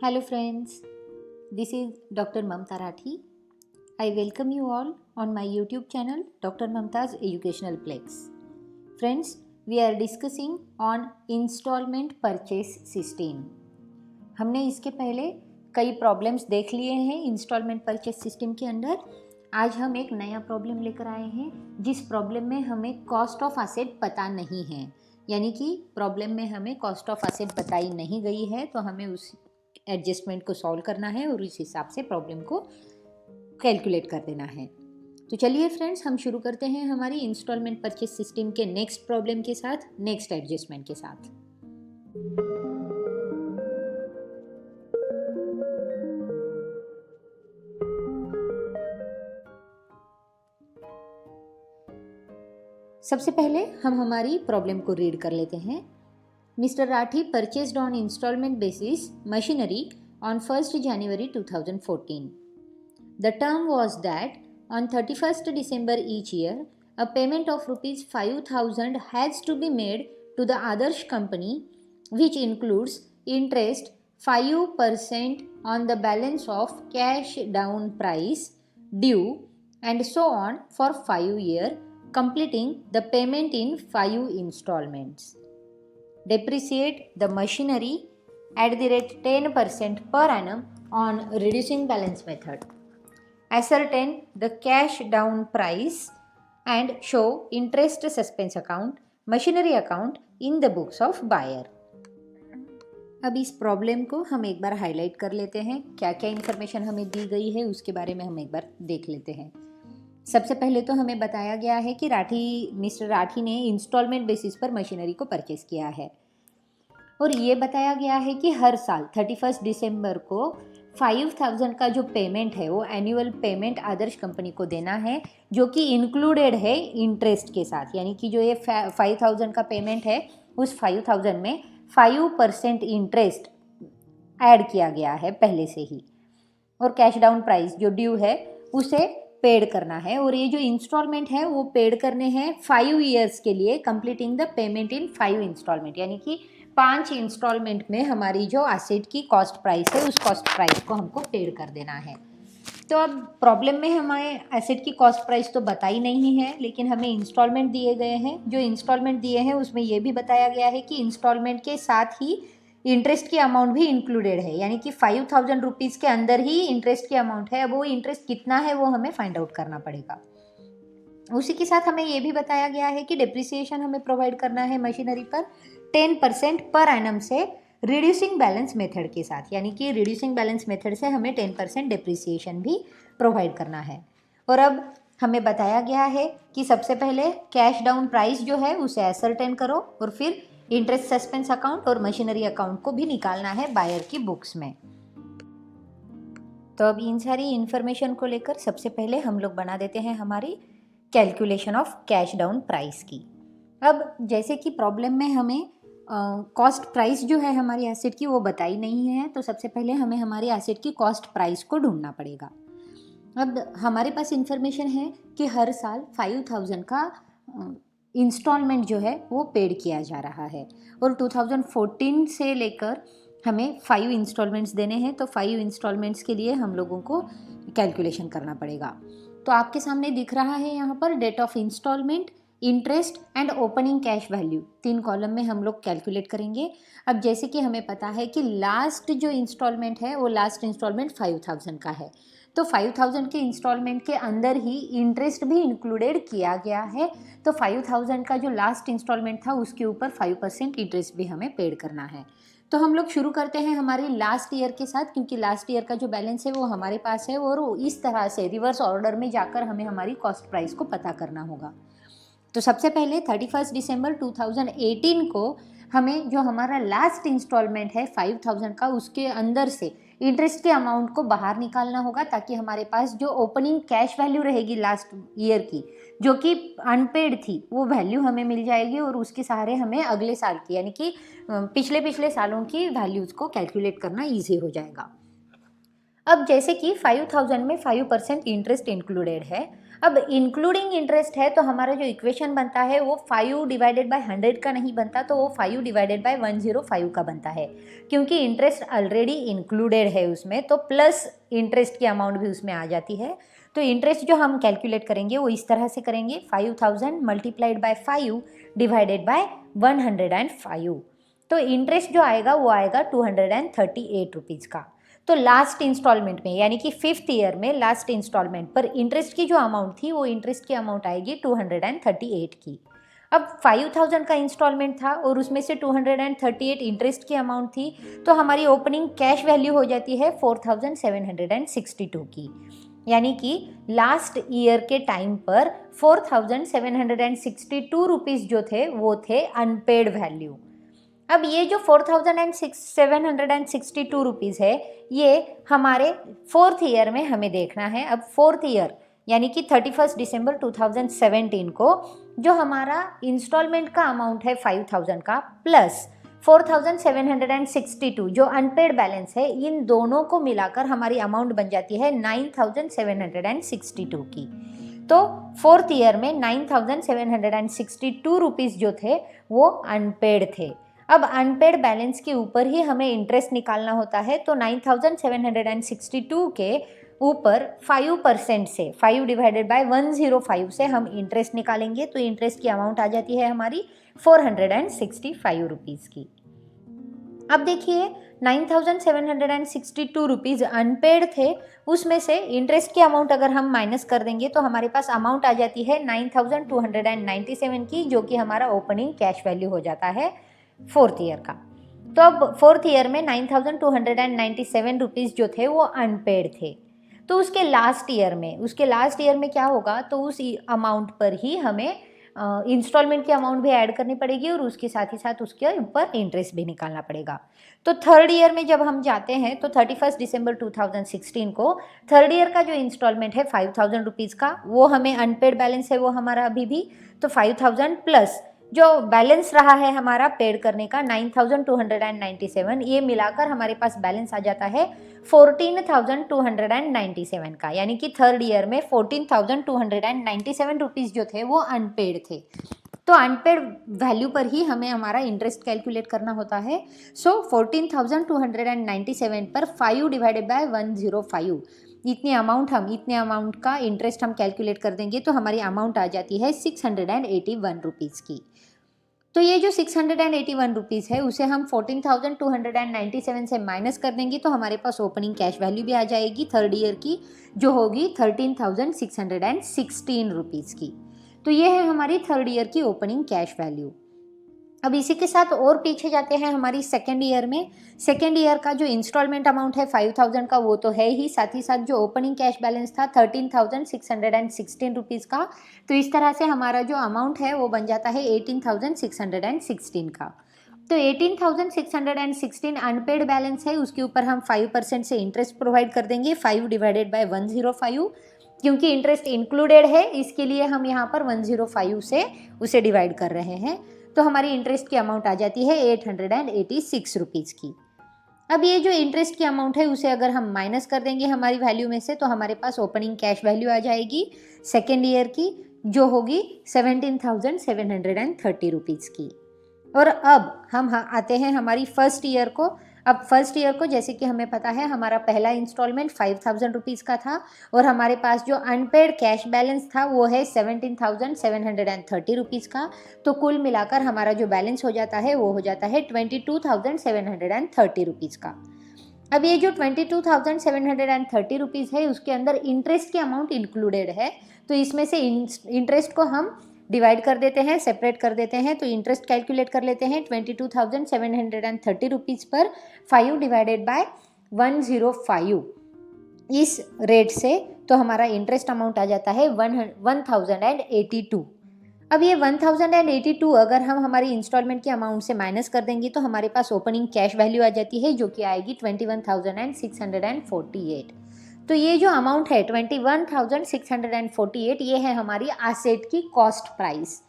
Hello friends, this is Dr. Mamta Rathi. I welcome you all on my YouTube channel Dr. Mamta's Educational Plex. Friends, we are discussing on installment purchase system. हमने इसके पहले कई problems देख लिए हैं instalment purchase system के अंदर। आज हम एक नया प्रॉब्लम लेकर आए हैं जिस प्रॉब्लम में हमें कॉस्ट ऑफ एसेट पता नहीं है, यानी कि प्रॉब्लम में हमें कॉस्ट ऑफ एसेट बताई नहीं गई है, तो हमें उस एडजस्टमेंट को सॉल्व करना है और उस हिसाब से प्रॉब्लम को कैलकुलेट कर देना है। तो चलिए फ्रेंड्स, हम शुरू करते हैं हमारी इंस्टॉलमेंट परचेस सिस्टम के नेक्स्ट प्रॉब्लम के साथ, नेक्स्ट एडजस्टमेंट के साथ। सबसे पहले हम हमारी प्रॉब्लम को रीड कर लेते हैं। Mister Rathi purchased on instalment basis machinery on 1st January 2014. The term was that on 31st December each year, a payment of rupees 5,000 has to be made to the Adarsh company, which includes interest 5% on the balance of cash down price due and so on for 5 years, completing the payment in 5 installments. Depreciate the machinery at the rate 10% per annum on reducing balance method. Ascertain the cash down price and show interest suspense account, machinery account in the books of buyer. अब इस problem को हम एक बार highlight कर लेते हैं। क्या क्या इन्फॉर्मेशन हमें दी गई है उसके बारे में हम एक बार देख लेते हैं। सबसे पहले तो हमें बताया गया है कि मिस्टर राठी ने इंस्टॉलमेंट बेसिस पर मशीनरी को परचेस किया है और ये बताया गया है कि हर साल 31 दिसंबर को 5,000 का जो पेमेंट है वो एनुअल पेमेंट आदर्श कंपनी को देना है, जो कि इंक्लूडेड है इंटरेस्ट के साथ। यानी कि जो ये 5,000 का पेमेंट है उस 5,000 में 5% इंटरेस्ट ऐड किया गया है पहले से ही, और कैश डाउन प्राइस जो ड्यू है उसे पेड करना है। और ये जो इंस्टॉलमेंट है वो पेड करने हैं 5 ईयर्स के लिए, completing the payment in 5 instalment, यानी कि 5 इंस्टॉलमेंट में हमारी जो एसेट की कॉस्ट प्राइस है उस कॉस्ट प्राइस को हमको पेड कर देना है। तो अब प्रॉब्लम में हमें एसेट की कॉस्ट प्राइस तो बताई नहीं है, लेकिन हमें इंस्टॉलमेंट दिए गए हैं। जो इंस्टॉलमेंट दिए हैं उसमें यह भी बताया गया है कि इंस्टॉलमेंट के साथ ही इंटरेस्ट की अमाउंट भी इंक्लूडेड है, यानी कि 5,000 रुपीज़ के अंदर ही इंटरेस्ट की अमाउंट है। अब वो इंटरेस्ट कितना है वो हमें फाइंड आउट करना पड़ेगा। उसी के साथ हमें ये भी बताया गया है कि डिप्रिसिएशन हमें प्रोवाइड करना है मशीनरी पर 10% पर एनम से रिड्यूसिंग बैलेंस मेथड के साथ, यानी कि रिड्यूसिंग बैलेंस मेथड से हमें 10% डिप्रिसिएशन भी प्रोवाइड करना है। और अब हमें बताया गया है कि सबसे पहले कैश डाउन प्राइस जो है उसे एसरटेन करो और फिर इंटरेस्ट सस्पेंस अकाउंट और मशीनरी अकाउंट को भी निकालना है बायर की बुक्स में। तो अब इन सारी इन्फॉर्मेशन को लेकर सबसे पहले हम लोग बना देते हैं हमारी calculation of cash down price की। अब जैसे कि प्रॉब्लम में हमें कॉस्ट प्राइस जो है हमारी एसेट की वो बताई नहीं है, तो सबसे पहले हमें हमारी एसेट की कॉस्ट प्राइस को ढूंढना पड़ेगा। अब हमारे पास इंफॉर्मेशन है कि हर साल 5,000 का इंस्टॉलमेंट जो है वो पेड किया जा रहा है और 2014 से लेकर हमें 5 इंस्टॉलमेंट्स देने हैं। तो 5 इंस्टॉलमेंट्स के लिए हम लोगों को कैलकुलेशन करना पड़ेगा। तो आपके सामने दिख रहा है यहाँ पर date of instalment, interest and opening cash value, 3 column में हम लोग कैलकुलेट करेंगे। अब जैसे कि हमें पता है कि लास्ट जो इंस्टॉलमेंट है वो लास्ट इंस्टॉलमेंट 5,000 का है, तो 5,000 के इंस्टॉलमेंट के अंदर ही इंटरेस्ट भी इंक्लूडेड किया गया है। तो 5,000 का जो लास्ट इंस्टॉलमेंट था उसके ऊपर 5% इंटरेस्ट भी हमें पेड करना है। तो हम लोग शुरू करते हैं हमारी लास्ट ईयर के साथ, क्योंकि लास्ट ईयर का जो बैलेंस है वो हमारे पास है और इस तरह से रिवर्स ऑर्डर में जाकर हमें हमारी कॉस्ट प्राइस को पता करना होगा। तो सबसे पहले 31 दिसंबर 2018 को हमें जो हमारा लास्ट इंस्टॉलमेंट है 5,000 का उसके अंदर से इंटरेस्ट के अमाउंट को बाहर निकालना होगा, ताकि हमारे पास जो ओपनिंग कैश वैल्यू रहेगी लास्ट ईयर की जो कि अनपेड थी वो वैल्यू हमें मिल जाएगी और उसके सहारे हमें अगले साल की यानी कि पिछले सालों की वैल्यूज़ को कैलकुलेट करना ईजी हो जाएगा। अब जैसे कि 5000 में 5% इंटरेस्ट इंक्लूडेड है। अब इंक्लूडिंग इंटरेस्ट है तो हमारा जो इक्वेशन बनता है वो 5 डिवाइडेड बाय 100 का नहीं बनता, तो वो 5 डिवाइडेड बाय 105 का बनता है, क्योंकि इंटरेस्ट ऑलरेडी इंक्लूडेड है उसमें, तो प्लस इंटरेस्ट की अमाउंट भी उसमें आ जाती है। तो इंटरेस्ट जो हम कैलकुलेट करेंगे वो इस तरह से करेंगे, 5000 मल्टीप्लाइड बाय 5 डिवाइडेड बाय 105। तो इंटरेस्ट जो आएगा वो आएगा 238 रुपीज़ का। तो लास्ट इंस्टॉलमेंट में यानी कि 5th ईयर में लास्ट इंस्टॉलमेंट पर इंटरेस्ट की जो अमाउंट थी वो इंटरेस्ट की अमाउंट आएगी 238 की। अब 5000 का इंस्टॉलमेंट था और उसमें से 238 इंटरेस्ट की अमाउंट थी, तो हमारी ओपनिंग कैश वैल्यू हो जाती है 4762 की। यानी कि लास्ट ईयर के टाइम पर 4762 रुपीज़ जो थे वो थे अनपेड वैल्यू। अब ये जो 4762 रुपीज़ है ये हमारे 4th ईयर में हमें देखना है। अब 4th ईयर यानी कि 31 दिसंबर 2017 को जो हमारा इंस्टॉलमेंट का अमाउंट है 5000 का प्लस 4762 जो अनपेड बैलेंस है, इन दोनों को मिलाकर हमारी अमाउंट बन जाती है 9762 की। तो 4th ईयर में 9762 रुपीज़ जो थे वो अनपेड थे। अब अनपेड बैलेंस के ऊपर ही हमें इंटरेस्ट निकालना होता है, तो 9762 के ऊपर 5% से 5 डिवाइडेड बाय 105 से हम इंटरेस्ट निकालेंगे, तो इंटरेस्ट की अमाउंट आ जाती है हमारी 465 रुपीज़ की। अब देखिए 9762 रुपीज़ अनपेड थे, उसमें से इंटरेस्ट की अमाउंट अगर हम माइनस कर देंगे तो हमारे पास अमाउंट आ जाती है 9297 की, जो कि हमारा ओपनिंग कैश वैल्यू हो जाता है 4th ईयर का। तो अब 4th ईयर में 9297 रुपीज़ जो थे वो अनपेड थे। तो उसके लास्ट ईयर में क्या होगा, तो उस अमाउंट पर ही हमें इंस्टॉलमेंट की अमाउंट भी ऐड करनी पड़ेगी और उसके साथ ही साथ उसके ऊपर इंटरेस्ट भी निकालना पड़ेगा। तो 3rd ईयर में जब हम जाते हैं तो 31 दिसंबर 2016 को 3rd ईयर का जो इंस्टॉलमेंट है 5000 रुपीज़ का, वो हमें अनपेड बैलेंस है वो हमारा अभी भी, तो 5000 प्लस जो बैलेंस रहा है हमारा पेड करने का 9297, ये मिलाकर हमारे पास बैलेंस आ जाता है 14297 का। यानी कि 3rd ईयर में 14297 रुपीज़ जो थे वो अनपेड थे। तो अनपेड वैल्यू पर ही हमें हमारा इंटरेस्ट कैलकुलेट करना होता है। सो 14297 पर 5 डिवाइडेड बाय 105 इतने अमाउंट का इंटरेस्ट हम कैलकुलेट कर देंगे तो हमारी अमाउंट आ जाती है 681 रुपीज़ की। तो ये जो 681 रुपीज़ है उसे हम 14297 से माइनस कर देंगे तो हमारे पास ओपनिंग कैश वैल्यू भी आ जाएगी 3rd ईयर की, जो होगी 13616 रुपीज़ की। तो ये है हमारी 3rd ईयर की ओपनिंग कैश वैल्यू। अब इसी के साथ और पीछे जाते हैं हमारी 2nd ईयर में। 2nd ईयर का जो इंस्टॉलमेंट अमाउंट है 5000 का वो तो है ही, साथ ही साथ जो ओपनिंग कैश बैलेंस था 13616 रुपीज़ का। तो इस तरह से हमारा जो अमाउंट है वो बन जाता है 18616 का। तो 18616 अनपेड बैलेंस है, उसके ऊपर हम 5% से इंटरेस्ट प्रोवाइड कर देंगे 5 डिवाइडेड बाय 105, क्योंकि इंटरेस्ट इंक्लूडेड है इसके लिए हम यहाँ पर 105 से उसे डिवाइड कर रहे हैं। तो हमारी इंटरेस्ट की अमाउंट आ जाती है 886 रुपीज़ की। अब ये जो इंटरेस्ट की अमाउंट है उसे अगर हम माइनस कर देंगे हमारी वैल्यू में से तो हमारे पास ओपनिंग कैश वैल्यू आ जाएगी 2nd ईयर की, जो होगी 17,730 रुपीज़ की। और अब हम आते हैं हमारी 1st ईयर को। अब 1st ईयर को जैसे कि हमें पता है हमारा पहला इंस्टॉलमेंट 5000 रुपीज़ का था और हमारे पास जो अनपेड कैश बैलेंस था वो है 17,730 रुपीज़ का। तो कुल मिलाकर हमारा जो बैलेंस हो जाता है वो हो जाता है 22,730 रुपीज़ का। अब ये जो 22,730 रुपीज़ है उसके अंदर इंटरेस्ट की अमाउंट इंक्लूडेड है, तो इसमें से इंटरेस्ट को हम डिवाइड कर देते हैं, सेपरेट कर देते हैं। तो इंटरेस्ट कैलकुलेट कर लेते हैं 22,730 रुपीज़ पर 5 डिवाइडेड बाय 105 इस रेट से, तो हमारा इंटरेस्ट अमाउंट आ जाता है 1082। अब ये 1082 अगर हम हमारी इंस्टॉलमेंट की अमाउंट से माइनस कर देंगे तो हमारे पास ओपनिंग कैश वैल्यू आ जाती है जो कि आएगी 21,648। तो ये जो अमाउंट है 21,648 ये है हमारी एसेट की कॉस्ट प्राइस।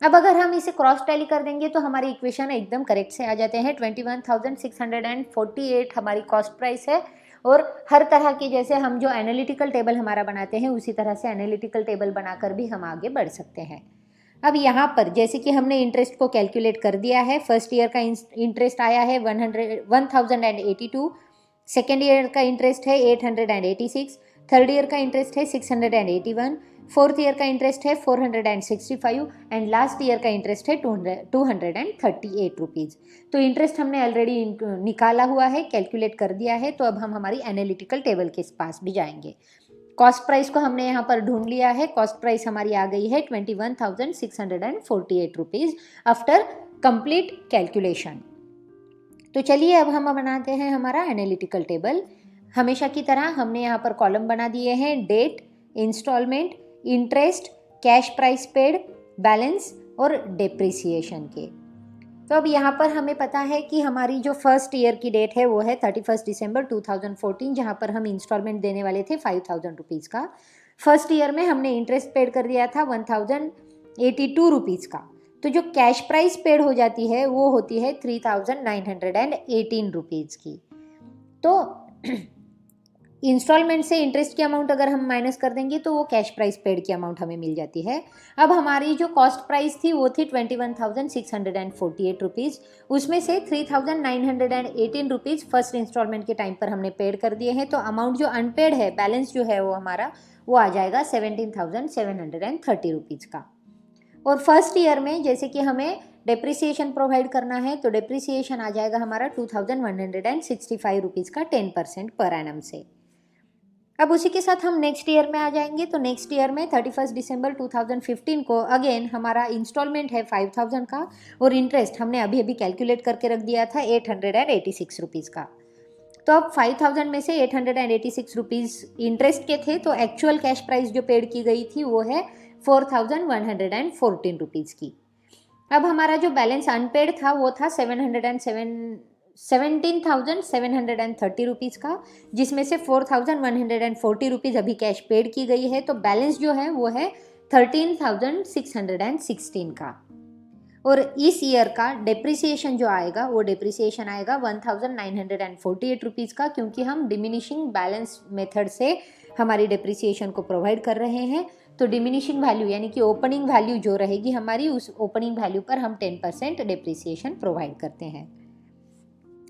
अब अगर हम इसे क्रॉस टैली कर देंगे तो हमारी इक्वेशन एकदम करेक्ट से आ जाते हैं। 21,648 हमारी कॉस्ट प्राइस है और हर तरह के जैसे हम जो एनालिटिकल टेबल हमारा बनाते हैं उसी तरह से एनालिटिकल टेबल बनाकर भी हम आगे बढ़ सकते हैं। अब यहाँ पर जैसे कि हमने इंटरेस्ट को कैलकुलेट कर दिया है, फर्स्ट ईयर का इंटरेस्ट आया है 1082, सेकेंड ईयर का इंटरेस्ट है 886, थर्ड ईयर का इंटरेस्ट है 681, फोर्थ ईयर का इंटरेस्ट है 465 एंड लास्ट ईयर का इंटरेस्ट है 238 रुपीज़। तो इंटरेस्ट हमने ऑलरेडी निकाला हुआ है, कैलकुलेट कर दिया है। तो अब हम हमारी एनालिटिकल टेबल के पास भी जाएंगे। कॉस्ट प्राइस को हमने यहाँ पर ढूंढ लिया है। कॉस्ट प्राइस हमारी आ गई है 21,648 रुपीज़ आफ्टर कंप्लीट कैलकुलेशन। तो चलिए अब हम बनाते हैं हमारा एनालिटिकल टेबल। हमेशा की तरह हमने यहाँ पर कॉलम बना दिए हैं, date, instalment, interest, cash price paid, balance और डेप्रिसिएशन के। तो अब यहाँ पर हमें पता है कि हमारी जो फर्स्ट ईयर की डेट है वो है 31 दिसंबर 2014, जहाँ पर हम इंस्टॉलमेंट देने वाले थे 5,000 रुपीज़ का। फर्स्ट ईयर में हमने इंटरेस्ट पेड कर दिया था 1,082 रुपीज़ का। तो जो कैश प्राइस पेड हो जाती है वो होती है 3,918 रुपीज़ की। तो इंस्टॉलमेंट से इंटरेस्ट की अमाउंट अगर हम माइनस कर देंगे तो वो कैश प्राइस पेड की अमाउंट हमें मिल जाती है। अब हमारी जो कॉस्ट प्राइस थी वो थी 21,648 रुपीज़। उसमें से 3,918 रुपीज़ फर्स्ट इंस्टॉलमेंट के टाइम पर हमने पेड कर दिए हैं। तो अमाउंट जो अनपेड है, बैलेंस जो है वो हमारा वो आ जाएगा 17,730 रुपीज़ का। और फर्स्ट ईयर में जैसे कि हमें डेप्रिसिएशन प्रोवाइड करना है तो डेप्रिसिएशन आ जाएगा हमारा 2,165 रुपीज़ का 10% पर एनम से। अब उसी के साथ हम नेक्स्ट ईयर में आ जाएंगे। तो नेक्स्ट ईयर में 31 दिसंबर 2015 को अगेन हमारा इंस्टॉलमेंट है 5,000 का और इंटरेस्ट हमने अभी अभी कैलकुलेट करके रख दिया था 886 रुपीज़ का। तो अब 5,000 में से 886 रुपीज़ इंटरेस्ट के थे, तो एक्चुअल कैश प्राइस जो पेड की गई थी वो है 4,114 रुपीज़ की। अब हमारा जो बैलेंस अनपेड था वो था 17,730 रुपीज़ का, जिसमें से 4,140 रुपीज़ अभी कैश पेड की गई है। तो बैलेंस जो है वो है 13,616 का। और इस ईयर का डेप्रिसिएशन जो आएगा वो डेप्रिसिएशन आएगा 1,948 रुपीज़ का, क्योंकि हम डिमिनिशिंग बैलेंस मेथड से हमारी डेप्रिसिएशन को प्रोवाइड कर रहे हैं। तो डिमिनिशिंग वैल्यू यानी कि ओपनिंग वैल्यू जो रहेगी हमारी, उस ओपनिंग वैल्यू पर हम 10% डेप्रिसिएशन प्रोवाइड करते हैं।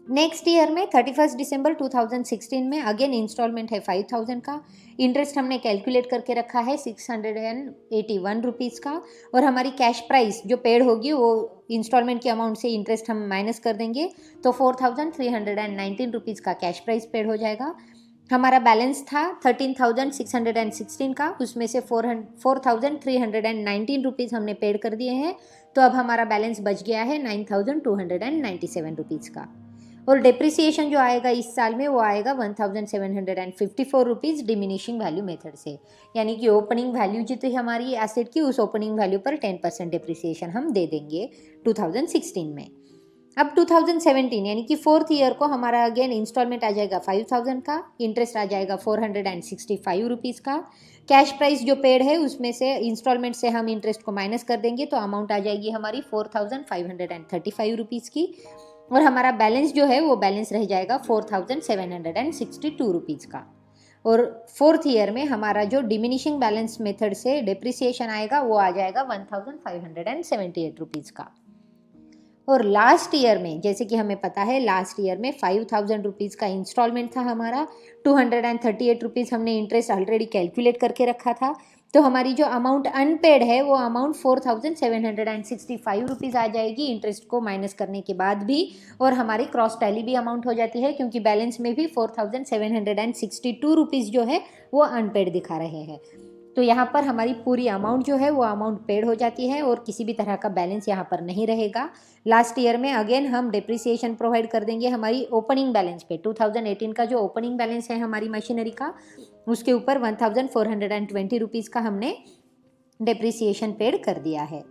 नेक्स्ट ईयर में 31 दिसंबर 2016 में अगेन इंस्टॉलमेंट है 5,000 का। इंटरेस्ट हमने कैलकुलेट करके रखा है 681 रुपीज़ का। और हमारी कैश प्राइस जो पेड होगी वो इंस्टॉलमेंट की अमाउंट से इंटरेस्ट हम माइनस कर देंगे, तो 4,319 रुपीज़ का कैश प्राइस पेड हो जाएगा। हमारा बैलेंस था 13,616 का, उसमें से 4,319 रुपीज़ हमने पेड कर दिए हैं। तो अब हमारा बैलेंस बच गया है 9,297 रुपीज़ का। और डेप्रिसिएशन जो आएगा इस साल में वो आएगा 1,754 रुपीज़ डिमिनिशिंग वैल्यू मेथड से, यानी कि ओपनिंग वैल्यू जितनी हमारी एसेट की उस ओपनिंग वैल्यू पर 10% डेप्रिसिएशन हम दे देंगे 2016 में। अब 2017 यानी कि फोर्थ ईयर को हमारा अगेन इंस्टॉलमेंट आ जाएगा 5,000 का, इंटरेस्ट आ जाएगा 465 रुपीज़ का। कैश प्राइस जो पेड है उसमें से इंस्टॉलमेंट से हम इंटरेस्ट को माइनस कर देंगे, तो अमाउंट आ जाएगी हमारी 4,535 रुपीज़ की। और हमारा बैलेंस जो है वो बैलेंस रह जाएगा 4,762 रुपीज़ का। और फोर्थ ईयर में हमारा जो डिमिनिशिंग बैलेंस मेथड से डेप्रिसिएशन आएगा वो आ जाएगा 1,578 रुपीज़ का। और लास्ट ईयर में जैसे कि हमें पता है लास्ट ईयर में 5,000 रुपीज़ का इंस्टॉलमेंट था हमारा, 238 रुपीज़ हमने इंटरेस्ट ऑलरेडी कैलकुलेट करके रखा था। तो हमारी जो अमाउंट अनपेड है वो अमाउंट 4,765 रुपीज़ आ जाएगी इंटरेस्ट को माइनस करने के बाद भी। और हमारी क्रॉस टैली भी अमाउंट हो जाती है, क्योंकि बैलेंस में भी 4,762 रुपीज़ जो है वो अनपेड दिखा रहे हैं। तो यहाँ पर हमारी पूरी अमाउंट जो है वो अमाउंट पेड हो जाती है और किसी भी तरह का बैलेंस यहाँ पर नहीं रहेगा। लास्ट ईयर में अगेन हम डेप्रिसिएशन प्रोवाइड कर देंगे हमारी ओपनिंग बैलेंस पे। 2018 का जो ओपनिंग बैलेंस है हमारी मशीनरी का, उसके ऊपर 1,420 रुपीज़ का हमने डेप्रिसिएशन पेड कर दिया है।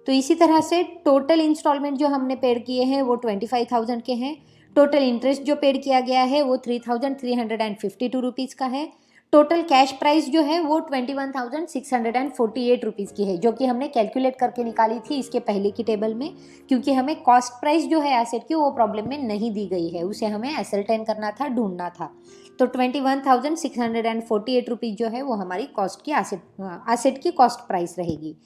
तो इसी तरह से टोटल इंस्टॉलमेंट जो हमने पेड किए हैं वो 25,000 के हैं। टोटल इंटरेस्ट जो पेड किया गया है वो 3,352 रुपीज़ का है। टोटल कैश प्राइस जो है वो 21,648 रुपीज़ की है, जो कि हमने कैलकुलेट करके निकाली थी इसके पहले की टेबल में, क्योंकि हमें कॉस्ट प्राइस जो है एसेट की वो प्रॉब्लम में नहीं दी गई है, उसे हमें एसरटेन करना था, ढूंढना था। तो 21,648 रुपीज़ जो है वो हमारी कॉस्ट की एसेट की कॉस्ट प्राइस रहेगी।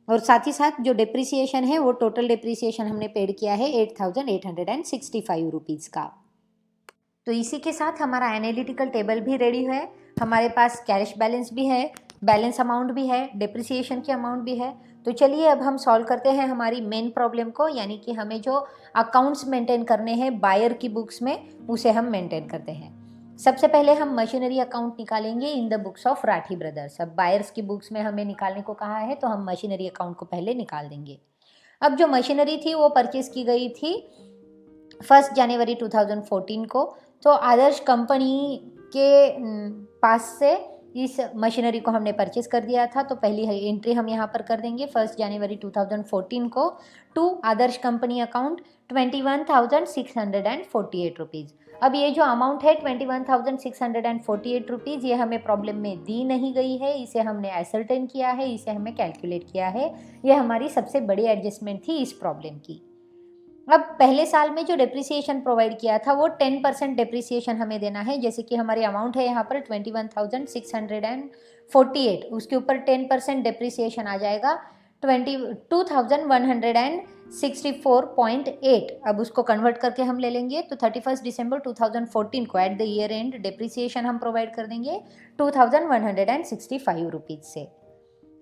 और साथ ही साथ जो डिप्रिसिएशन है वो टोटल डिप्रिसिएशन हमने पेड किया है 8,865 रुपीज़ का। तो इसी के साथ हमारा एनालिटिकल टेबल भी रेडी है, हमारे पास कैश बैलेंस भी है, बैलेंस अमाउंट भी है, डिप्रिसिएशन की अमाउंट भी है। तो चलिए अब हम सॉल्व करते हैं हमारी मेन प्रॉब्लम को, यानी कि हमें जो अकाउंट्स मेंटेन करने हैं बायर की बुक्स में, उसे हम मेंटेन करते हैं। सबसे पहले हम मशीनरी अकाउंट निकालेंगे in the books of Rathi brothers. अब बायर्स की बुक्स में हमें निकालने को कहा है तो हम मशीनरी अकाउंट को पहले निकाल देंगे। अब जो मशीनरी थी वो परचेज की गई थी 1 जनवरी 2014 को। तो आदर्श कंपनी के पास से इस मशीनरी को हमने परचेस कर दिया था, तो पहली एंट्री हम यहाँ पर कर देंगे 1 जनवरी 2014 को to Adarsh company account 21,648 rupees. अब ये जो अमाउंट है 21,648 रुपीज़, ये हमें प्रॉब्लम में दी नहीं गई है, इसे हमने एसरटेन किया है, इसे हमें कैलकुलेट किया है। ये हमारी सबसे बड़ी एडजस्टमेंट थी इस प्रॉब्लम की। अब पहले साल में जो डिप्रिसिएशन प्रोवाइड किया था वो 10% डिप्रिसिएशन हमें देना है। जैसे कि हमारी अमाउंट है यहाँ पर 21,648, उसके ऊपर 10% डिप्रिसिएशन आ जाएगा 22,164.8। अब उसको कन्वर्ट करके हम ले लेंगे तो 31 दिसंबर 2014 को at the year and depreciation हम प्रोवाइड कर देंगे 2,165 रुपीज़ से।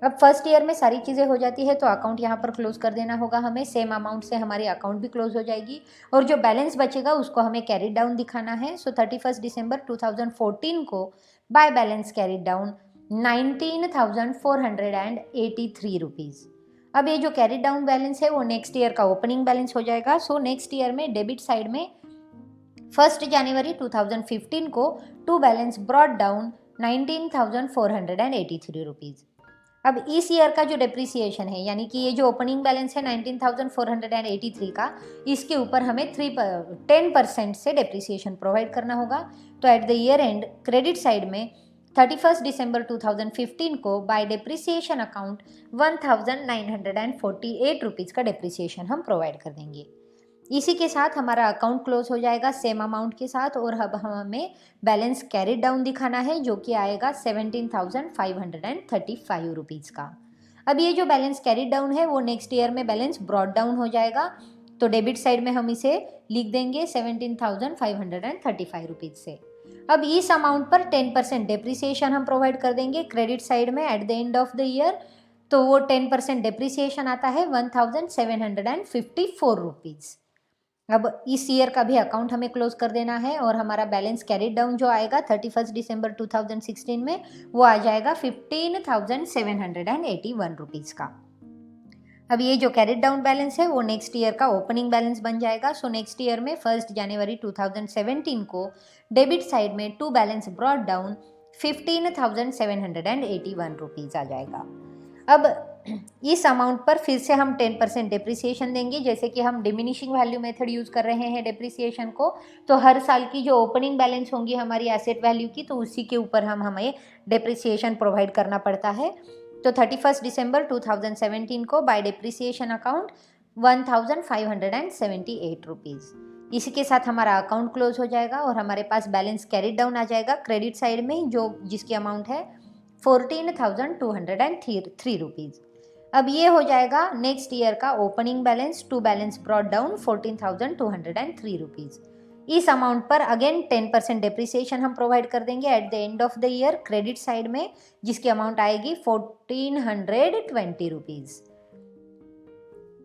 अब फर्स्ट ईयर में सारी चीज़ें हो जाती है तो अकाउंट यहाँ पर क्लोज कर देना होगा हमें, सेम अमाउंट से हमारी अकाउंट भी क्लोज हो जाएगी और जो बैलेंस बचेगा उसको हमें कैरी डाउन दिखाना है। सो 31 दिसंबर 2014 को by balance carry down 19,483 rupees. अब ये जो कैरी डाउन बैलेंस है वो नेक्स्ट ईयर का ओपनिंग बैलेंस हो जाएगा। सो नेक्स्ट ईयर में डेबिट साइड में 1 जनवरी 2015 को to balance brought down 19,483 rupees. अब इस ईयर का जो डिप्रिसिएशन है, यानी कि ये जो ओपनिंग बैलेंस है 19,483 का, इसके ऊपर हमें 10% से डिप्रिसिएशन प्रोवाइड करना होगा। तो at the year and credit side में 31 दिसंबर 2015 को बाय डिप्रिसिएशन अकाउंट 1,948 रुपीज़ का डिप्रिसिएशन हम प्रोवाइड कर देंगे। इसी के साथ हमारा अकाउंट क्लोज हो जाएगा सेम अमाउंट के साथ और अब हमें बैलेंस कैरिड डाउन दिखाना है जो कि आएगा 17,535 रुपीज़ का। अब ये जो बैलेंस कैरिड डाउन है वो नेक्स्ट ईयर में बैलेंस ब्रॉट डाउन हो जाएगा, तो डेबिट साइड में हम इसे लिख देंगे 17,535 रुपीज़ से। अब इस अमाउंट पर 10% डिप्रिसिएशन हम प्रोवाइड कर देंगे क्रेडिट साइड में eight the end of the year, तो वो 10% डिप्रिसिएशन आता है 1,754 रुपीज़। अब इस ईयर का भी अकाउंट हमें क्लोज कर देना है और हमारा बैलेंस कैरिड डाउन जो आएगा 31 दिसंबर 2016 में वो आ जाएगा 15,781 रुपीज़ का। अब ये जो कैरिड डाउन बैलेंस है वो नेक्स्ट ईयर का ओपनिंग बैलेंस बन जाएगा। सो नेक्स्ट ईयर में 1 जनवरी 2017 को डेबिट साइड में to balance brought down 15,781 rupees आ जाएगा। अब इस अमाउंट पर फिर से हम 10% डिप्रिसिएशन देंगे। जैसे कि हम डिमिनिशिंग वैल्यू मेथड यूज़ कर रहे हैं डिप्रिसिएशन को, तो हर साल की जो ओपनिंग बैलेंस होंगी हमारी एसेट वैल्यू की, तो उसी के ऊपर हमें डिप्रिसिएशन प्रोवाइड करना पड़ता है। तो 31 दिसंबर 2017 को बाय डिप्रिसिएशन अकाउंट 1,578 रुपीज़। इसी के साथ हमारा अकाउंट क्लोज हो जाएगा और हमारे पास बैलेंस कैरिड डाउन आ जाएगा क्रेडिट साइड में, जो जिसकी अमाउंट है 14,203 रुपीज़। अब ये हो जाएगा नेक्स्ट ईयर का opening balance to balance brought down 14,203 rupees. इस अमाउंट पर अगेन 10% डिप्रिसिएशन हम प्रोवाइड कर देंगे at the end of the year credit side में, जिसकी अमाउंट आएगी 1,420 रुपीज़।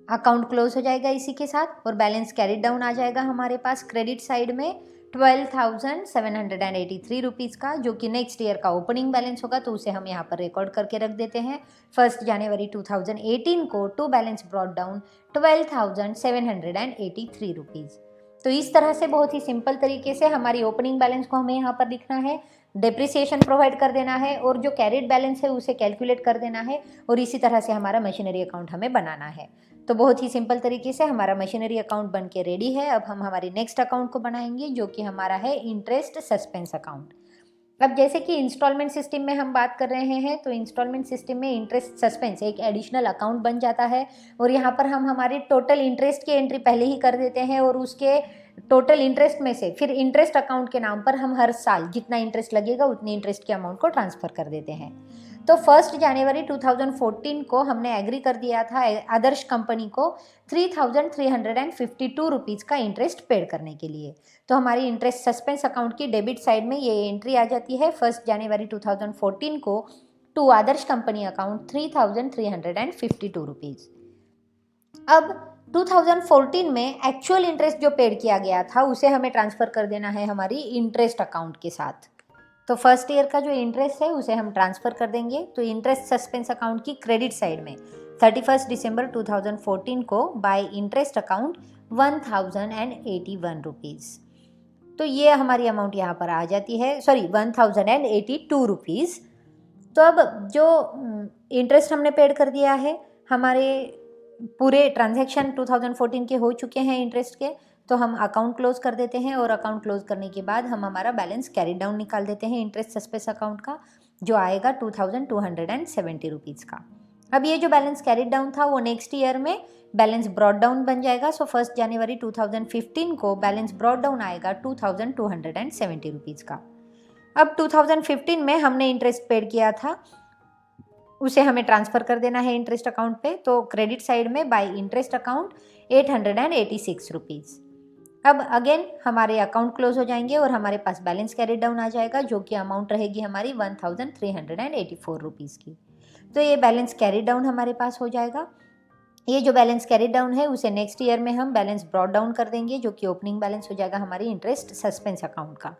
अकाउंट क्लोज हो जाएगा इसी के साथ और बैलेंस कैरिड डाउन आ जाएगा हमारे पास क्रेडिट साइड में 12,783 रुपीज़ का, जो कि नेक्स्ट ईयर का ओपनिंग बैलेंस होगा, तो उसे हम यहाँ पर रिकॉर्ड करके रख देते हैं 1 जनवरी 2018 को to balance brought down 12,783 rupees. तो इस तरह से बहुत ही सिंपल तरीके से हमारी ओपनिंग बैलेंस को हमें यहाँ पर लिखना है, डिप्रिसिएशन प्रोवाइड कर देना है और जो कैरिड बैलेंस है उसे कैलकुलेट कर देना है और इसी तरह से हमारा मशीनरी अकाउंट हमें बनाना है। तो बहुत ही सिंपल तरीके से हमारा मशीनरी अकाउंट बन के रेडी है। अब हम हमारी नेक्स्ट अकाउंट को बनाएंगे जो कि हमारा है इंटरेस्ट सस्पेंस अकाउंट। अब जैसे कि इंस्टॉलमेंट सिस्टम में हम बात कर रहे हैं, तो इंस्टॉलमेंट सिस्टम में इंटरेस्ट सस्पेंस एक एडिशनल अकाउंट बन जाता है और यहाँ पर हम हमारे टोटल इंटरेस्ट की एंट्री पहले ही कर देते हैं और उसके टोटल इंटरेस्ट में से फिर इंटरेस्ट अकाउंट के नाम पर हम हर साल जितना इंटरेस्ट लगेगा उतनी इंटरेस्ट के अमाउंट को ट्रांसफ़र कर देते हैं। तो 1 जनवरी 2014 को हमने एग्री कर दिया था आदर्श कंपनी को 3,352 रुपीज़ का इंटरेस्ट पेड करने के लिए। तो हमारी इंटरेस्ट सस्पेंस अकाउंट की डेबिट साइड में ये एंट्री आ जाती है 1 जनवरी 2014 को to Adarsh company account 3,352 rupees. अब 2014 में एक्चुअल इंटरेस्ट जो पेड किया गया था उसे हमें ट्रांसफ़र कर देना है हमारी इंटरेस्ट अकाउंट के साथ। तो फर्स्ट ईयर का जो इंटरेस्ट है उसे हम ट्रांसफ़र कर देंगे। तो इंटरेस्ट सस्पेंस अकाउंट की क्रेडिट साइड में 31 दिसंबर 2014 को बाय इंटरेस्ट अकाउंट 1,081 रुपीज़। तो ये हमारी अमाउंट यहाँ पर आ जाती है, 1,082 रुपीज़। तो अब जो इंटरेस्ट हमने पेड कर दिया है, हमारे पूरे ट्रांजैक्शन 2014 के हो चुके हैं इंटरेस्ट के, तो हम अकाउंट क्लोज कर देते हैं और अकाउंट क्लोज करने के बाद हम हमारा बैलेंस कैरी डाउन निकाल देते हैं इंटरेस्ट सस्पेंस अकाउंट का, जो आएगा 2,270 रुपीज़ का। अब ये जो बैलेंस कैरी डाउन था वो नेक्स्ट ईयर में बैलेंस ब्रॉड डाउन बन जाएगा। सो 1 जनवरी 2015 को बैलेंस ब्रॉड डाउन आएगा 2,270 रुपीज़ का। अब 2015 में हमने इंटरेस्ट पेड किया था उसे हमें ट्रांसफ़र कर देना है इंटरेस्ट अकाउंट पे। तो क्रेडिट साइड में बाय इंटरेस्ट अकाउंट 886 रुपीज़। अब अगेन हमारे अकाउंट क्लोज हो जाएंगे और हमारे पास बैलेंस कैरी डाउन आ जाएगा, जो कि अमाउंट रहेगी हमारी 1,384 रुपीज़ की। तो ये बैलेंस कैरी डाउन हमारे पास हो जाएगा। ये जो बैलेंस कैरी डाउन है उसे नेक्स्ट ईयर में हम बैलेंस ब्रॉड डाउन कर देंगे, जो कि ओपनिंग बैलेंस हो जाएगा हमारी इंटरेस्ट सस्पेंस अकाउंट का,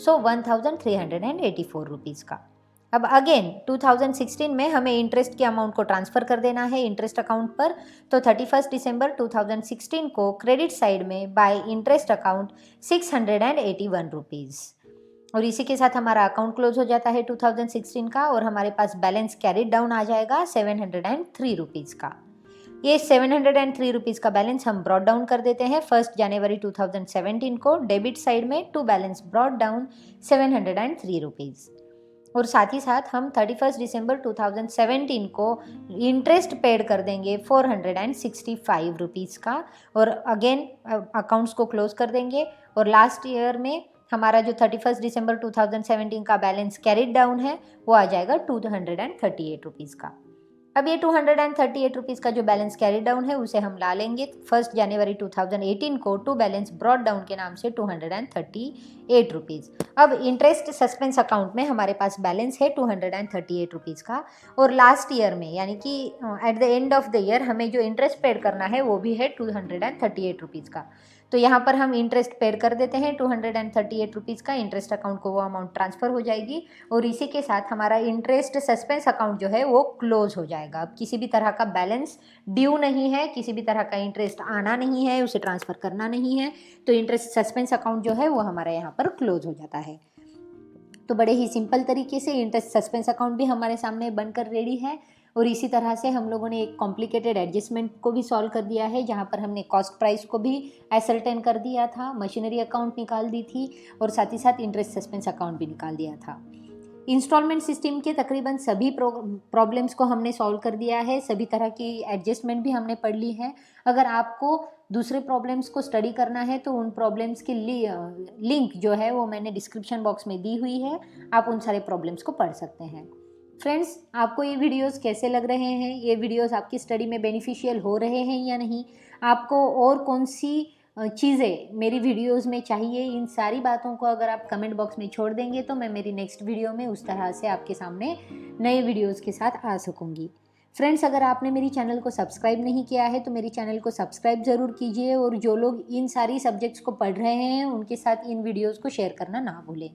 1,384 रुपीज़ का। अब अगेन 2016 में हमें इंटरेस्ट के अमाउंट को ट्रांसफ़र कर देना है इंटरेस्ट अकाउंट पर। तो 31 दिसंबर 2016 को क्रेडिट साइड में बाय इंटरेस्ट अकाउंट 681 रुपीज़, और इसी के साथ हमारा अकाउंट क्लोज हो जाता है 2016 का और हमारे पास बैलेंस कैरिड डाउन आ जाएगा 703 रुपीज़ का। ये 703 रुपीज़ का बैलेंस हम ब्रॉड डाउन कर देते हैं 1 जनवरी 2017 को डेबिट साइड में to balance brought down 703 rupees, और साथ ही साथ हम 31 दिसंबर 2017 को इंटरेस्ट पेड कर देंगे 465 रुपीज़ का, और अगेन अकाउंट्स को क्लोज कर देंगे। और लास्ट ईयर में हमारा जो 31 दिसंबर 2017 का बैलेंस कैरिड डाउन है वो आ जाएगा 238 रुपीज़ का। अब ये 238 रुपीज़ का जो बैलेंस कैरी डाउन है उसे हम ला लेंगे 1 जनवरी 2018 को टू बैलेंस ब्रॉड डाउन के नाम से 238 रुपीज़। अब इंटरेस्ट सस्पेंस अकाउंट में हमारे पास बैलेंस है 238 रुपीज़ का, और लास्ट ईयर में यानी कि eight the end of the year हमें जो इंटरेस्ट पेड करना है वो भी है 238 रुपीज़ का। तो यहाँ पर हम इंटरेस्ट पेड कर देते हैं 238 रुपीज़ का, इंटरेस्ट अकाउंट को वो अमाउंट ट्रांसफ़र हो जाएगी और इसी के साथ हमारा इंटरेस्ट सस्पेंस अकाउंट जो है वो क्लोज हो जाएगा। अब किसी भी तरह का बैलेंस ड्यू नहीं है, किसी भी तरह का इंटरेस्ट आना नहीं है, उसे ट्रांसफ़र करना नहीं है, तो इंटरेस्ट सस्पेंस अकाउंट जो है वो हमारे यहाँ पर क्लोज हो जाता है। तो बड़े ही सिंपल तरीके से इंटरेस्ट सस्पेंस अकाउंट भी हमारे सामने बनकर रेडी है, और इसी तरह से हम लोगों ने एक कॉम्प्लिकेटेड एडजस्टमेंट को भी सॉल्व कर दिया है, जहाँ पर हमने कॉस्ट प्राइस को भी एसर्टेन कर दिया था, मशीनरी अकाउंट निकाल दी थी, और साथ ही साथ इंटरेस्ट सस्पेंस अकाउंट भी निकाल दिया था। इंस्टॉलमेंट सिस्टम के तकरीबन सभी प्रॉब्लम्स को हमने सॉल्व कर दिया है, सभी तरह की एडजस्टमेंट भी हमने पढ़ ली है। अगर आपको दूसरे प्रॉब्लम्स को स्टडी करना है तो उन प्रॉब्लम्स की लिंक जो है वो मैंने डिस्क्रिप्शन बॉक्स में दी हुई है, आप उन सारे प्रॉब्लम्स को पढ़ सकते हैं। फ्रेंड्स, आपको ये वीडियोस कैसे लग रहे हैं? ये वीडियोस आपकी स्टडी में बेनिफिशियल हो रहे हैं या नहीं? आपको और कौन सी चीज़ें मेरी वीडियोस में चाहिए? इन सारी बातों को अगर आप कमेंट बॉक्स में छोड़ देंगे तो मैं मेरी नेक्स्ट वीडियो में उस तरह से आपके सामने नए वीडियोस के साथ आ सकूँगी। फ्रेंड्स, अगर आपने मेरी चैनल को सब्सक्राइब नहीं किया है तो मेरी चैनल को सब्सक्राइब ज़रूर कीजिए, और जो लोग इन सारी सब्जेक्ट्स को पढ़ रहे हैं उनके साथ इन वीडियोज़ को शेयर करना ना भूलें।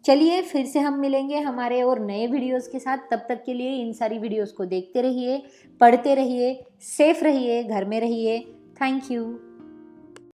चलिए फिर से हम मिलेंगे हमारे और नए वीडियोस के साथ। तब तक के लिए इन सारी वीडियोस को देखते रहिए, पढ़ते रहिए, सेफ रहिए, घर में रहिए। Thank you.